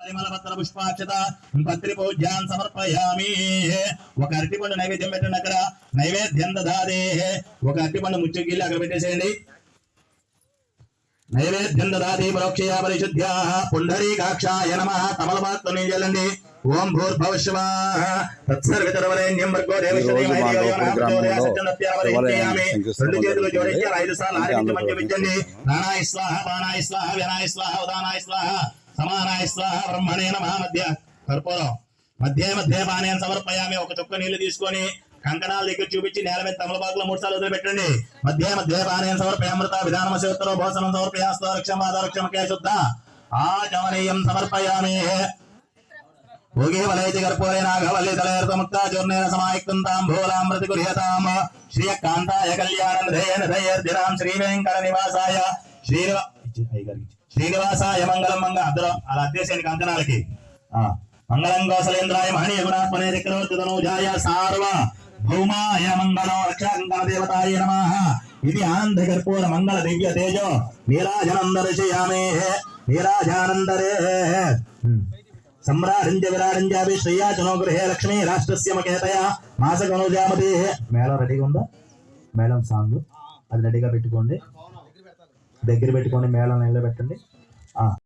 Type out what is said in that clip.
పరిమళపత్ర పుష్పాక్షత పత్రి పూజ్యాన్ సమర్పయామి. ఒక అరటిపండు నైవేద్యం పెట్టండి. అక్కడ నైవేద్యం దదాదే. ఒక అరటిపండు ముచ్చుకిల్లి అక్కడ పెట్టేసేయండి. నైవేద్యం దదాతి పరోక్షయా పరిశుద్ధ్యా పుండరీకాక్షాయ నమః. తమలపాత్రని చెల్లండి. ఓం భూర్భువస్సువః తత్సర్వితర్వరేణ్యం భర్గో దేవస్య ధీమహి ధియో యో నః ప్రచోదయామి. రెండు చేతులు జోడించి 5 సార్లు ఆరగించమని చెప్పించండి. నానాయ స్వాహ పానాయ స్వాహ వ్యానాయ స్వాహ ఉదానాయ స్వాహ సమానాయ స్వాహ బ్రహ్మణే నమః. మధ్య కర్పూరం మధ్య మధ్య పానీయం సమర్పయామి. ఒక చుక్క నీళ్లు తీసుకొని కంకణాల దగ్గర చూపించి నేల మీద తమలపాకులు 3 సార్లు వదిలిపెట్టండి. మధ్య మధ్య పానీయం సమర్పయామృత విధానమశోత్తరో భోజనం సమర్పయాస్తో రక్షమాదరక్షమకే శుద్ధ ఆచమనీయం సమర్పయామి. భోగే వలైతి కర్పూరే నాగవల్లి తలైర్తముక్తా చూర్ణేన సమాయుక్తం తాంబూలామృతి కుర్యతాం. శ్రీయకాంతాయ కళ్యాణం ధేయన ధైర్ధిరాం శ్రీ వెంకట నివాసాయ శ్రీనివాసాయ మంగళం. అందరూ అలా అధ్యక్షానికి కంకణాలకి మంగళం కౌసలేంద్రాయ మహనీయ గుణాత్మనే చక్రవర్తితనూజాయ సార్వ భౌమాయ మంగళం రక్షాకంకణ దేవతాయ నమః. ఇది ఆనంద కర్పూర మంగళ దివ్య తేజో నీరాజనం దర్శయామి. నీరాజానందరే సమ్రాడింజ విరాడింజాభి శ్రీయాచనో గృహే లక్ష్మీ రాష్ట్రస్య మకేతయ మాసకనుజామతి. మేళం రెడీగా ఉందా? మేళం సాంగ్ అది రెడీగా పెట్టుకోండి. దగ్గర పెట్టుకోండి. మేళం నిలబెట్టండి.